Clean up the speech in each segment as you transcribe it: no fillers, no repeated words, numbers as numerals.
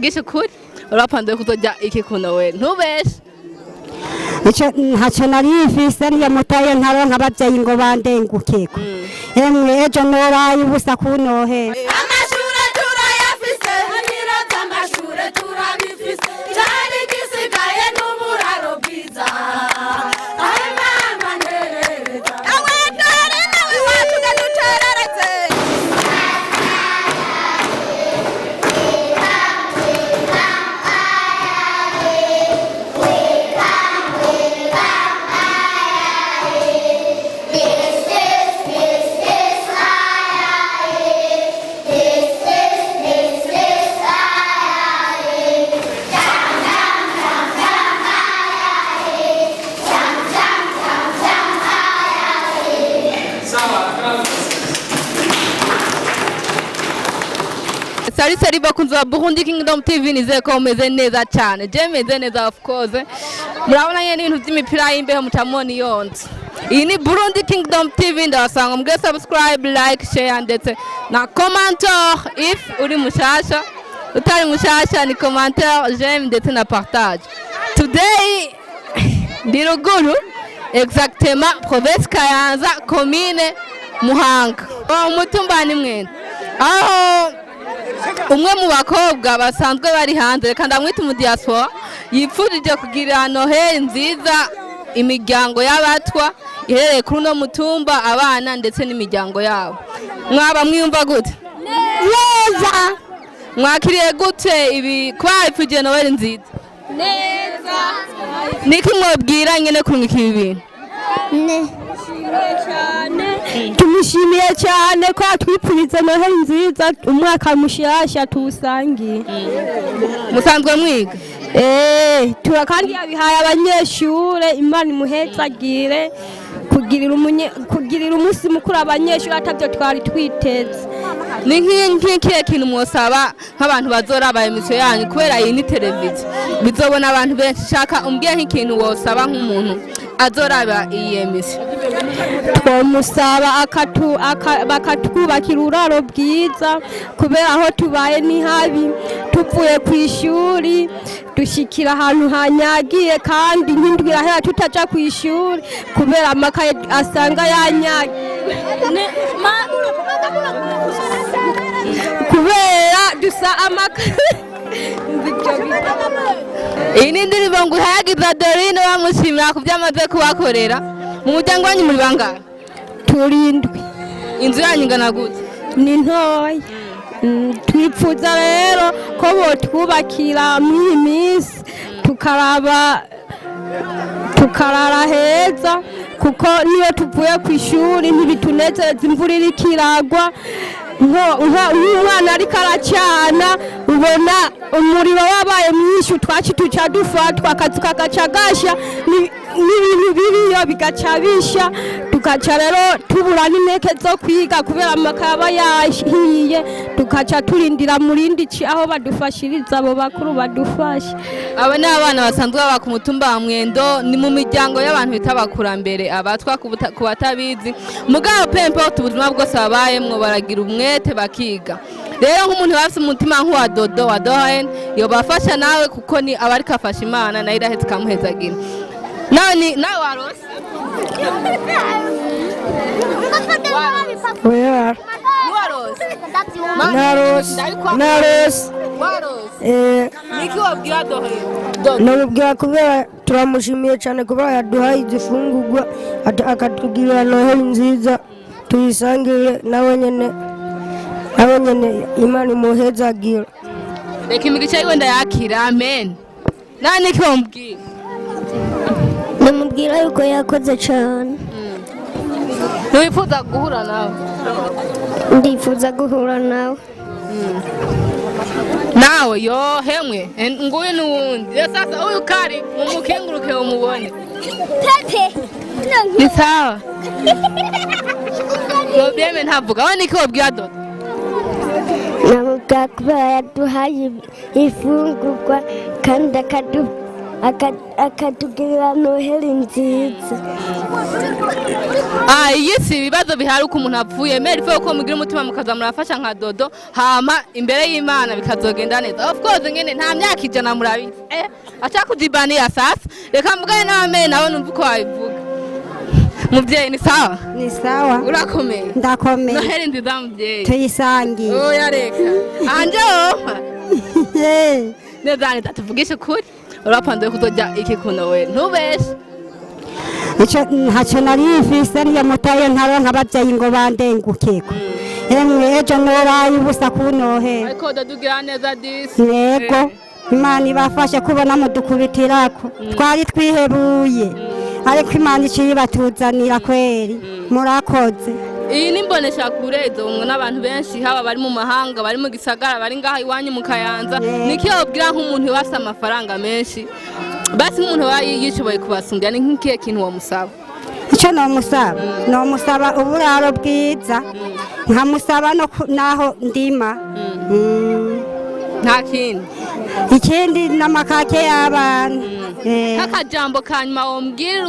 tuvugishe kuri urapanze kuzojya iki ku Noheli ntubeshe ntacyo nari mfise niyo mutaye ntaronka abavyeyi ngo bandengukeko emwe ejo noraye ubusa ku Noheli amashure turayafise hanyira z'amashure turabifise cyari gisigaye n'uburaro bwiza ahe mama nterereza awe dore nawe wacu gaduterereze Salut bakunzi ba Burundi Kingdom TV nizeye ko umeze neza cyane je meze neza of course murabona nyene ibintu by'imipira y'imbeho mutamoni yonze iyi ni Burundi Kingdom TV ndabasanga mugwe subscribe like share ndetse na commentaire if uri mushasha utari mushasha ni commentaire j'aime ndetse na partage today ndi ruguru exactement province Kayanza commune Muhanga Umutumba ni Mwendo aho umwe mu bakobwa basanzwe bari hanze reka ndamwita mu diaspora yipfurije kugira Noheli nziza imiryango y'Abatwa iherereye kuri no mutumba abana ndetse n'imiryango yabo mwaba mwiyumva gute neza mwakiriye gute ibi kwapfuje Noheli nziza neza niki mwabwira nyene kurungika ibi bintu tumushimiye cyane ko twipfurize Noheli nziza umwaka mushasha tusangiye musanzwe mwiga kandi yabihaye abanyeshure Imana imuhezagire kugirira umunsi mukuru abanyeshure atavyo twari twiteze ni nk'ikihe kintu mwosaba nk'abantu bazoraba emission yanyu kubera iyi ni televiziyo bizobona abantu benshi shaka umbwiye nk'ikintu wosaba nk'umuntu azoraba iyi emission twomusaba bakatwubakira uraro bwiza kubera aho tubaye ni habi tuvuye ku ishuri dushikira ahantu hanyagiye kandi nk'indwi irahera tutaja ku ishuri kubera amakaye asanga yanyagiye kubera dusa amakaye iyi ni indirimbo ngo uhayagiza Dorine bamushimira ku byo amaze kubakorera mu muryango wanyu muri bangahe turindwi inzu yanyu ingana gute ni ntoya twipfuza rero ko botwubakira muri minsi tukarara heza kuko niyo tuvuye ku ishuri ntibitunezeza imvura iriko iragwa umwana ariko aracana ubona umuriro wabaye mwinshi utwaci tuca dufatwa akazi kagaca gasha n'ibintu biriyo bigaca bisha tugaca rero tubura n'inteke zo kwiga kubera amakaba yahiye tugaca turindira murindi ci aho badufashiriza abo bakuru badufasha aba ni abana basanzwe baba ku mutumba wa Mwendo ni mu miryango y'abantu bitabakurambere Abatwa ku batabizi mugabo pempo ubuzima bwose babayemwo baragira umwete bakiga rero nk'umuntu bafite umutima nk'uwa Dodo wa Dohen yobafasha nawe kuko ni abari kafasha Imana nayo irahetse kamuhezagira nawe warose narose niki wabwira Dohen nabibwira kubera turamushimiye cyane kuba yaduhaye izifungurwa akatugirira Noheli nziza tuyisangire nawe nyene Imana imuhezagira reka imigisha yiwe ndayakira amen niki wamubwira namubwira yuko yakoze cyane ntiwifuza guhura nawe ndifuza guhura nawe nawe yo hemwe nguyu n'uwundi rero sasa uyu kari mumukenguruke umubone ni sawa probleme ntavuga we niki wabwira Dodo namubwira kuba yaduhaye ifungurwa kandi akatugirira noheli nziza. Iyi si ibibazo bihari uko umuntu apfuye mere ife uko mugira umutima mukaza murafasha nka dodo hama imbere y'Imana bikazogenda neza. Of course ngene nta myaka ijana murabizi. Acha kujibania sasa. Reka mvugane n'abamere nabo numva uko wabivuga. Muvyeyi ni sawa? Ni sawa. Urakomeye? Ndakomeye. Noheli nziza muvyeyi. Tuyisangiye. Oya reka. Anje neza neza tuvugishe kuri. Urapanze kuzoja iki ku Noheli. Ntubeshe. Ntacyo nari mfise niyo mutaye ntaronka abavyeyi ngo bandengukeko. Emwe ejo noraye ubusa ku Noheli. Ariko dadugira neza disi. Yego. Imana ibafashe kubona mudukubitirako. Twari twihebuye. Ariko Imana iciye batuzanira kweri. Murakoze. Iyi nimbonesha kurezo umwe n'abantu benshi haba bari mu mahanga bari mu gisagara bari ngaha iwanyu mu Kayanza niki yobwira nk'umuntu wafite amafaranga menshi basi nk'umuntu yishoboye kubasumbya ni nk'ikihe kintu wo musaba icyo no musaba uburaro bwiza nkamusaba no naho ndima nta kindi ikindi n'amakake y'abana kakajambo kanyuma wombwira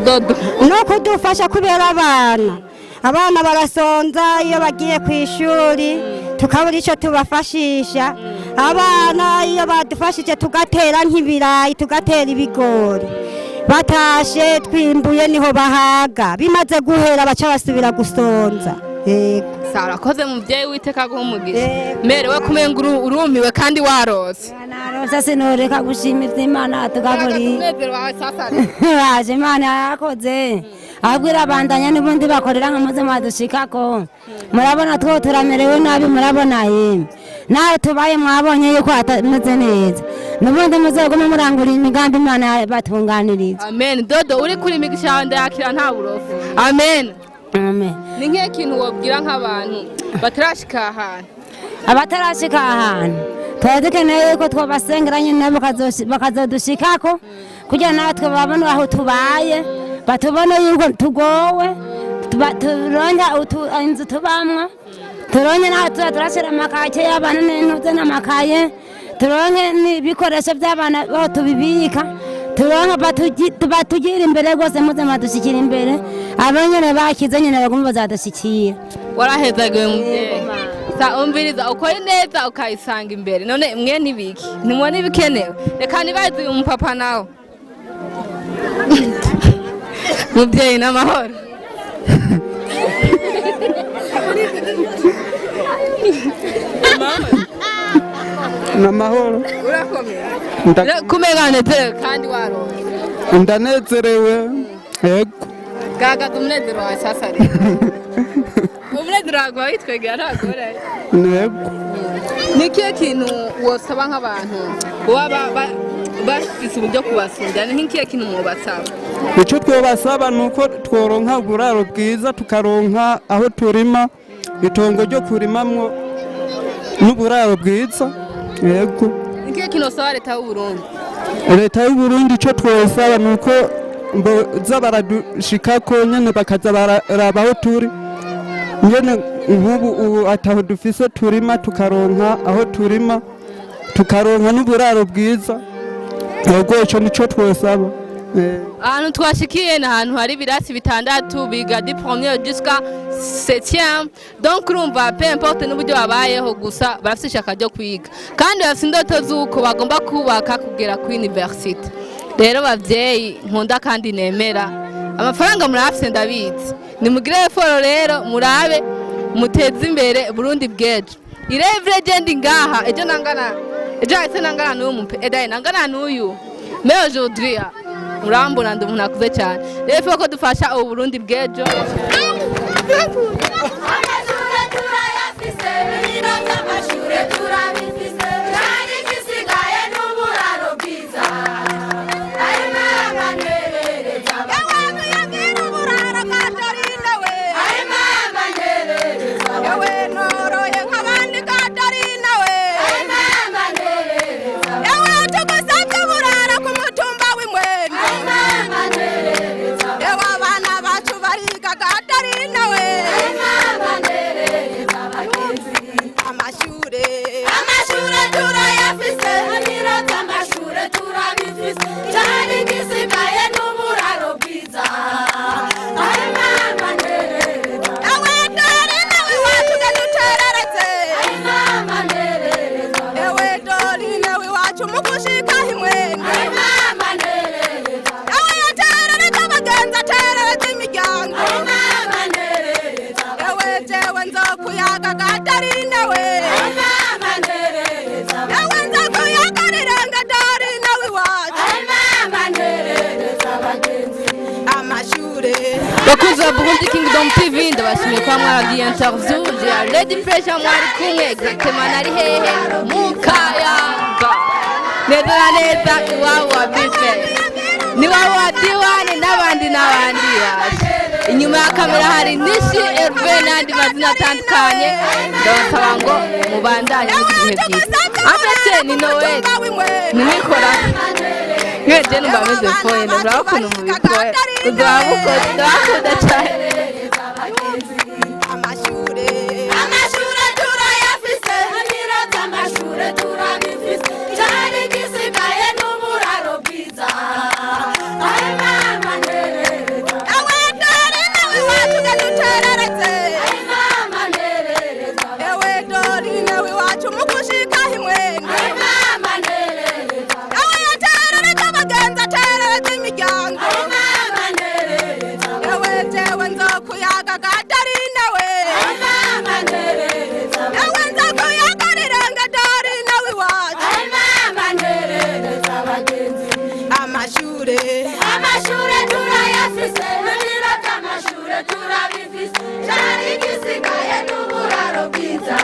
dodo no kudufasha kubera abana barasonza iyo bagiye ku ishuri tukabura icyo tubafashisha abana iyo badufashije tugatera nk'ibirayi tugatera ibigori batashe twimbuye niho bahaga bimaze guhera baca basubira gusonza sarakoze muvyeyi witeka guhumugisha mere we kumenga urumiwe kandi warose narose sinoreka gushimira Imana tukaburi waje Imana yakoze abwira abandanya n'ubundi bakorera nka muze madushikako murabona two turamerewe nabi murabona nawe tubaye mwabonye yuko atameze neza n'ubundi muzogume murangura imigambi Imana batunganiriza amen dodo uri kuri imigisha yawe ndayakira nta burofu amen amen ni nk'iyo kintu wabwira nk'abantu batarashika ahantu abatarashika ahantu tuba dukeneye yuko twabasengera nyine bakazodushikako kugira natwe babone aho tubaye batubone yuko tugowe turonke inzu tubamwo turonke naho tuza turashira amakake y'abana n'intuze n'amakaye turonke n'ibikoresho by'abana aho tubibika turonke batugira imbere rwose muze madushyikira imbere abo nyine bakize nyine bagomba bazadushyikira warahezagiwe muvyeyi umviriza ukore neza ukayisanga imbere none mwe nibiki nimubona ibikenewe reka nibaze uyu mupapa nawe muvyeyi n'amahoro n'amahoro urakomeye kumenya nezerewe kandi waronse ndanezerewe yego gaga umunezero wawe sasa rero umunezero wawe witwegera ntagore yego nikihe kintu wosaba nk'abantu baba bafise uburyo kubasumbya nk'ikihe kintu mubasaba icyo twabasaba ni uko tworonka uburaro bwiza tukaronka aho turima itongo ryo kurimamwo n'uburaro bwiza yego nikihe kintu usaba leta y'Uburundi leta y'Uburundi icyo twosaba ni uko boza baradushikako nyene bakaza baraba aho turi nyene nk'ubu ataho dufise turima tukaronka aho turima tukaronka n'uburaro bwiza yego icyo nico twosaba ahantu twashikiye ni ahantu hari ibirasi bitandatu biga du premier jusqu'à 7e donc urumva peu importe n'uburyo babayeho gusa barafite ishaka ryo kwiga kandi bafite indoto z'uko bagomba kubaka kugera ku university rero bavyeyi nkunda kandi nemera amafaranga murafite ndabizi nimugire effort rero murabe muteze imbere Burundi bwejo ireve legend ngaha ejo ese nangana n'uyu mupe edaye nangana n'uyu mais aujourd'hui urambona ndi umuntu akuze cyane rero ko dufasha ubu Burundi bwejo amashure bakunzi ba Burundi Kingdom TV ndabashimiye kwa mwaragiye interview ya Lady Pressure mwari kumwe exactement nari hehe mu Kayanza neza na neza iwabo wa bife ni wabo wa diwani n'abandi inyuma ya kamera hari Nishi Herve n'andi mazina atandukanye ndabasaba ngo mubandanye mugihe byiza amete ni Noheli nimikora ngeje numva meze foye ndabura ukuntu mubikoye uzabukoda cyane amashure turayafise hanyira z'amashure turabifise cyane gisigaye n'uburaro bwiza ahe mama nerereza awe dore nawe wacu gaduterereze ahe mama nerereza ewe dore nawe wacu mukushika himwenge ahe mama nerereza awe yaterereza abagenzi aterereza imiryango ahe mama nerereza ewe jewe nzokuyaga gatari nawe ahe mama nerereza ewe nzokuyaga gatari nawe wacu ahe mama nerereza abagenzi amashure turayafise hanyira z'amashure turabifise cyari gisigaye n'uburaro bwiza